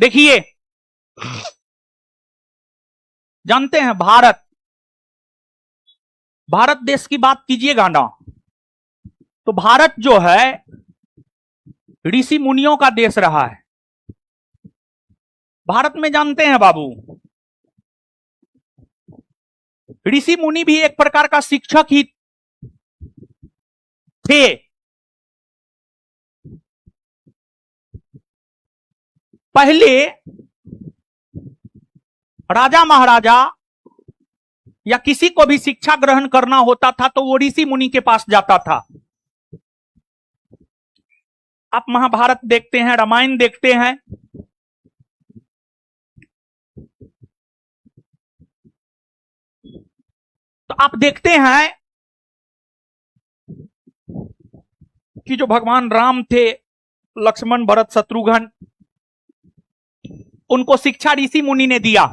देखिए, जानते हैं भारत देश की बात कीजिएगा ना, तो भारत जो है ऋषि मुनियों का देश रहा है। भारत में जानते हैं बाबू, ऋषि मुनि भी एक प्रकार का शिक्षक ही थे। पहले राजा महाराजा या किसी को भी शिक्षा ग्रहण करना होता था तो वो ऋषि मुनि के पास जाता था। आप महाभारत देखते हैं, रामायण देखते हैं, तो आप देखते हैं कि जो भगवान राम थे, लक्ष्मण भरत शत्रुघ्न, उनको शिक्षा ऋषि मुनि ने दिया।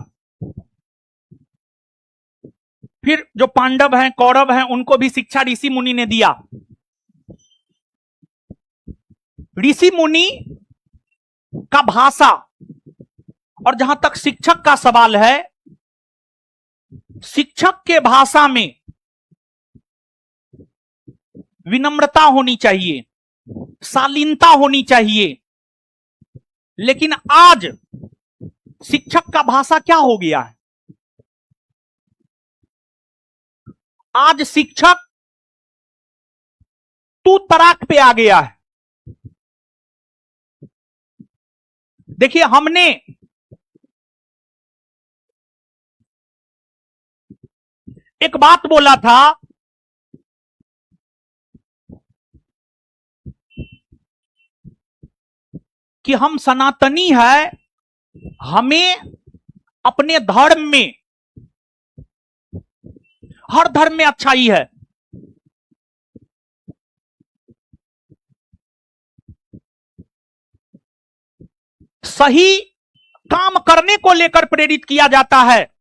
फिर जो पांडव हैं, कौरव हैं, उनको भी शिक्षा ऋषि मुनि ने दिया। ऋषि मुनि का भाषा, और जहां तक शिक्षक का सवाल है, शिक्षक के भाषा में विनम्रता होनी चाहिए, शालीनता होनी चाहिए। लेकिन आज शिक्षक का भाषा क्या हो गया है? आज शिक्षक तू तराक पे आ गया है। देखिए, हमने एक बात बोला था कि हम सनातनी है, हमें अपने धर्म में, हर धर्म में अच्छाई है। सही काम करने को लेकर प्रेरित किया जाता है,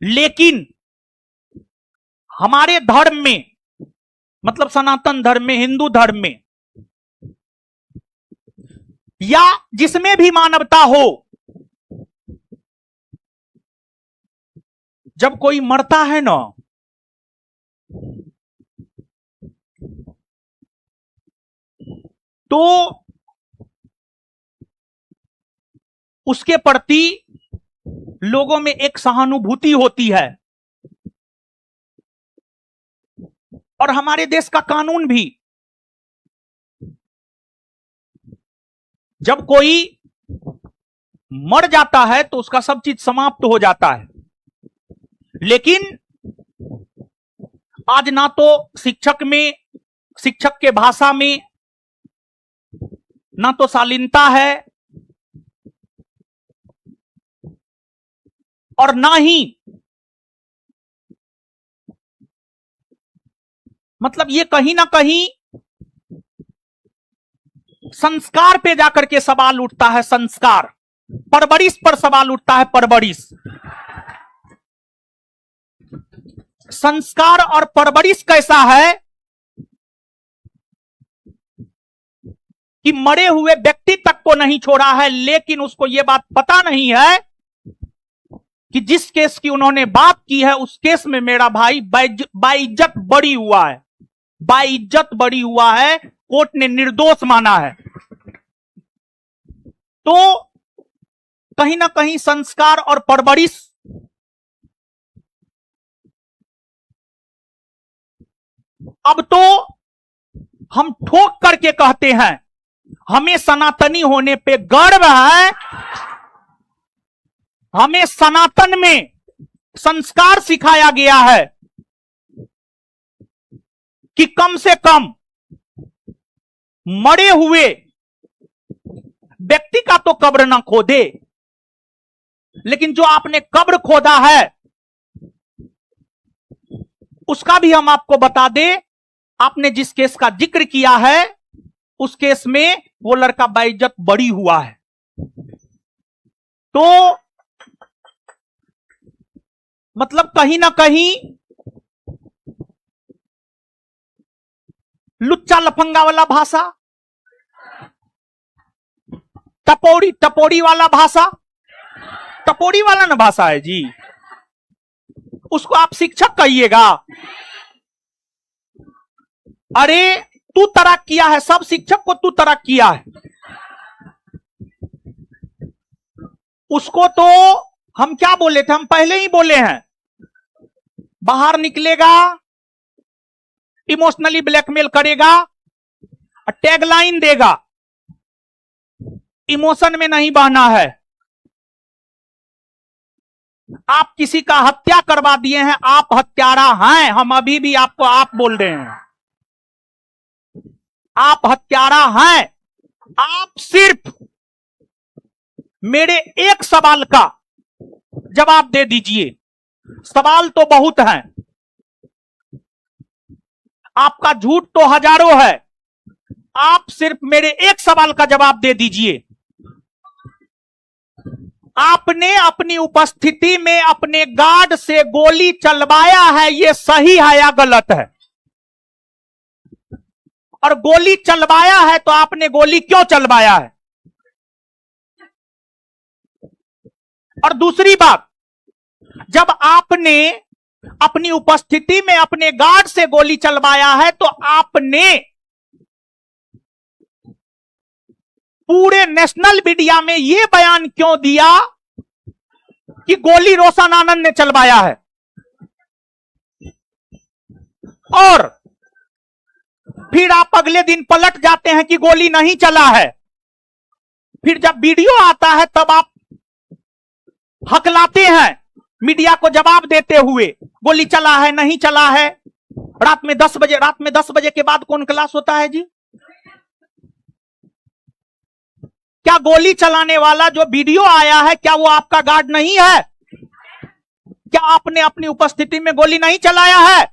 लेकिन हमारे धर्म में, मतलब सनातन धर्म में, हिंदू धर्म में, या जिसमें भी मानवता हो, जब कोई मरता है ना, तो उसके प्रति लोगों में एक सहानुभूति होती है। और हमारे देश का कानून भी, जब कोई मर जाता है तो उसका सब चीज समाप्त हो जाता है। लेकिन आज ना तो शिक्षक में, शिक्षक के भाषा में ना तो शालीनता है, और ना ही, मतलब ये कहीं ना कहीं संस्कार पे जाकर के सवाल उठता है। संस्कार, परवरिश पर सवाल उठता है। परवरिश, संस्कार और परवरिश कैसा है कि मरे हुए व्यक्ति तक को नहीं छोड़ा है, लेकिन उसको यह बात पता नहीं है कि जिस केस की उन्होंने बात की है, उस केस में मेरा भाई बाइज्जत बरी हुआ है, बाइज्जत बरी हुआ है, कोर्ट ने निर्दोष माना है। तो कहीं ना कहीं संस्कार और परवरिश, अब तो हम ठोक करके कहते हैं, हमें सनातनी होने पे गर्व है। हमें सनातन में संस्कार सिखाया गया है कि कम से कम मरे हुए व्यक्ति का तो कब्र ना खोदे, लेकिन जो आपने कब्र खोदा है उसका भी हम आपको बता दें। आपने जिस केस का जिक्र किया है, उस केस में वो लड़का बाइज्जत बरी हुआ है। तो मतलब कहीं ना कहीं लुच्चा लफंगा वाला भाषा, टपोरी टपोरी वाला भाषा, टपोरी वाला ना भाषा है जी, उसको आप शिक्षक कहिएगा। अरे तू तरक किया है, सब शिक्षक को तू तरक किया है, उसको तो हम क्या बोले थे, हम पहले ही बोले हैं, बाहर निकलेगा, इमोशनली ब्लैकमेल करेगा, टैगलाइन देगा, इमोशन में नहीं बहना है। आप किसी का हत्या करवा दिए हैं, आप हत्यारा हैं, हम अभी भी आपको आप बोल रहे हैं, आप हत्यारा हैं। आप सिर्फ मेरे एक सवाल का जवाब दे दीजिए, सवाल तो बहुत हैं, आपका झूठ तो हजारों है, आप सिर्फ मेरे एक सवाल का जवाब दे दीजिए। आपने अपनी उपस्थिति में अपने गार्ड से गोली चलवाया है, यह सही है या गलत है? और गोली चलवाया है तो आपने गोली क्यों चलवाया है? और दूसरी बात, जब आपने अपनी उपस्थिति में अपने गार्ड से गोली चलवाया है तो आपने पूरे नेशनल मीडिया में यह बयान क्यों दिया कि गोली रोशन आनंद ने चलवाया है? और फिर आप अगले दिन पलट जाते हैं कि गोली नहीं चला है। फिर जब वीडियो आता है तब आप हकलाते हैं मीडिया को जवाब देते हुए, गोली चला है नहीं चला है। रात में 10 बजे के बाद कौन क्लास होता है जी? क्या गोली चलाने वाला जो वीडियो आया है क्या वो आपका गार्ड नहीं है? क्या आपने अपनी उपस्थिति में गोली नहीं चलाया है?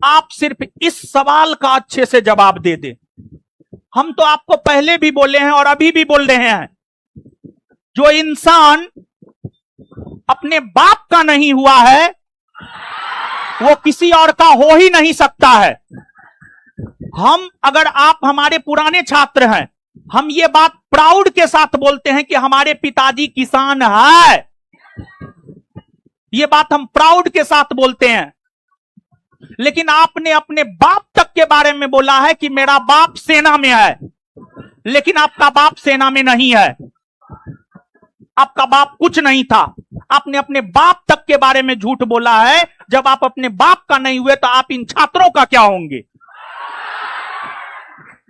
आप सिर्फ इस सवाल का अच्छे से जवाब दे दें। हम तो आपको पहले भी बोले हैं और अभी भी बोल रहे हैं, जो इंसान अपने बाप का नहीं हुआ है वो किसी और का हो ही नहीं सकता है। हम, अगर आप हमारे पुराने छात्र हैं, हम ये बात प्राउड के साथ बोलते हैं कि हमारे पिताजी किसान है। ये बात हम प्राउड के साथ बोलते हैं। लेकिन आपने अपने बाप तक के बारे में बोला है कि मेरा बाप सेना में है, लेकिन आपका बाप सेना में नहीं है, आपका बाप कुछ नहीं था। आपने अपने बाप तक के बारे में झूठ बोला है। जब आप अपने बाप का नहीं हुए तो आप इन छात्रों का क्या होंगे?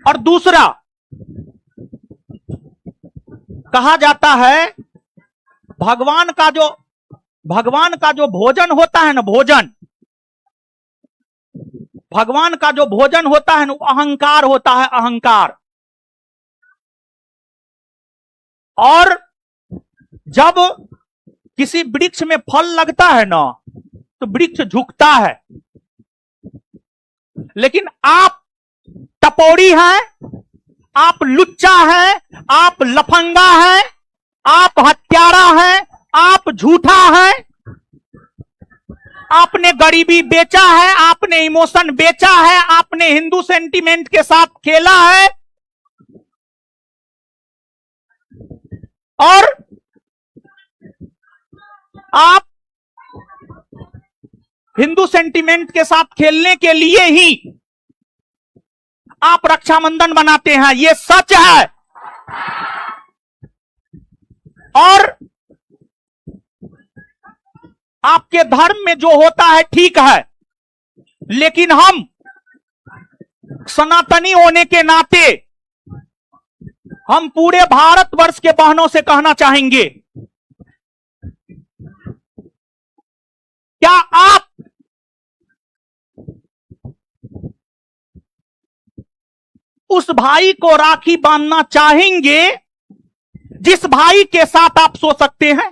और दूसरा, कहा जाता है भगवान का जो भोजन होता है ना, भगवान का जो भोजन होता है ना, अहंकार होता है, अहंकार। और जब किसी वृक्ष में फल लगता है ना तो वृक्ष झुकता है। लेकिन आप टपोरी हैं, आप लुच्चा हैं, आप लफंगा हैं, आप हत्यारा हैं, आप झूठा हैं। आपने गरीबी बेचा है, आपने इमोशन बेचा है, आपने हिंदू सेंटीमेंट के साथ खेला है। और आप हिंदू सेंटीमेंट के साथ खेलने के लिए ही आप रक्षाबंधन बनाते हैं, यह सच है। और आपके धर्म में जो होता है ठीक है, लेकिन हम सनातनी होने के नाते हम पूरे भारतवर्ष के बहनों से कहना चाहेंगे, क्या आप उस भाई को राखी बांधना चाहेंगे जिस भाई के साथ आप सो सकते हैं?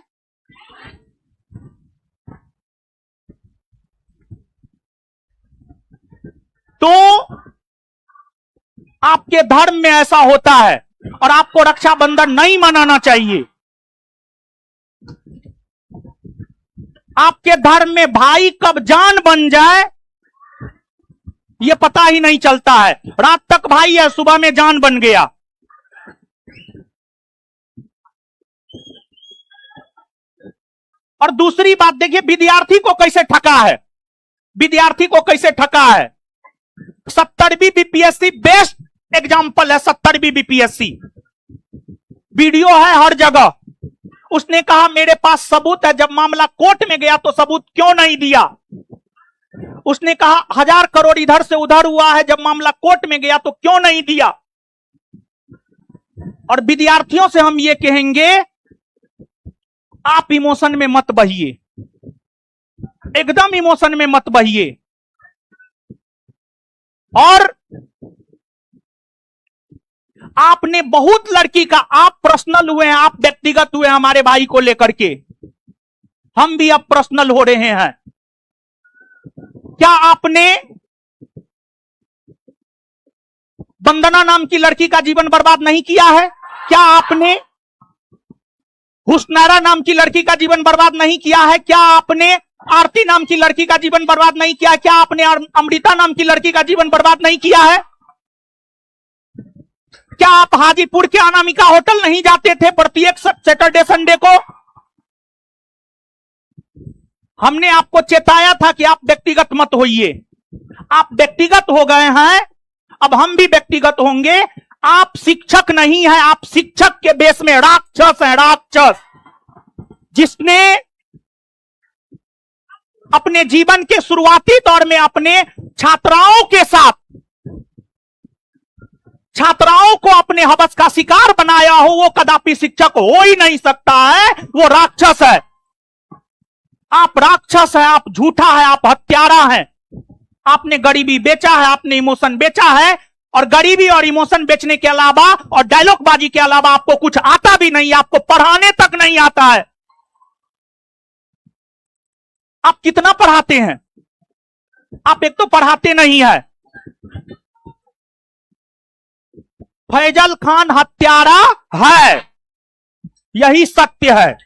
तो आपके धर्म में ऐसा होता है और आपको रक्षाबंधन नहीं मनाना चाहिए। आपके धर्म में भाई कब जान बन जाए यह पता ही नहीं चलता है। रात तक भाई है, सुबह में जान बन गया। और दूसरी बात देखिए, विद्यार्थी को कैसे ठगा है, विद्यार्थी को कैसे ठगा है। 70वीं बीपीएससी बेस्ट एग्जाम्पल है, 70वीं बीपीएससी, वीडियो है हर जगह। उसने कहा मेरे पास सबूत है, जब मामला कोर्ट में गया तो सबूत क्यों नहीं दिया। उसने कहा 1000 करोड़ इधर से उधर हुआ है, जब मामला कोर्ट में गया तो क्यों नहीं दिया। और विद्यार्थियों से हम ये कहेंगे, आप इमोशन में मत बहिए, एकदम इमोशन में मत बहिए। और आपने बहुत लड़की का, आप पर्सनल हुए हैं, आप व्यक्तिगत हुए हमारे भाई को लेकर के, हम भी अब पर्सनल हो रहे हैं। क्या आपने वंदना नाम की लड़की का जीवन बर्बाद नहीं किया है? क्या आपने हुस्नारा नाम की लड़की का जीवन बर्बाद नहीं किया है? क्या आपने आरती नाम की लड़की का जीवन बर्बाद नहीं किया? क्या आपने अमृता नाम की लड़की का जीवन बर्बाद नहीं किया है? क्या आप हाजीपुर के अनामिका होटल नहीं जाते थे प्रत्येक सैटरडे संडे को? हमने आपको चेताया था कि आप व्यक्तिगत मत होइए। आप व्यक्तिगत हो गए हैं, अब हम भी व्यक्तिगत होंगे। आप शिक्षक नहीं हैं, आप शिक्षक के बेस में राक्षस हैं, राक्षस। जिसने अपने जीवन के शुरुआती दौर में अपने छात्राओं के साथ, छात्राओं को अपने हवस का शिकार बनाया हो, वो कदापि शिक्षक हो ही नहीं सकता है, वो राक्षस है। आप राक्षस है, आप झूठा है, आप हत्यारा है। आपने गरीबी बेचा है, आपने इमोशन बेचा है, और गरीबी और इमोशन बेचने के अलावा और डायलॉग बाजी के अलावा आपको कुछ आता भी नहीं, आपको पढ़ाने तक नहीं आता है। आप कितना पढ़ाते हैं? आप एक तो पढ़ाते नहीं है। फैजल खान हत्यारा है, यही सत्य है।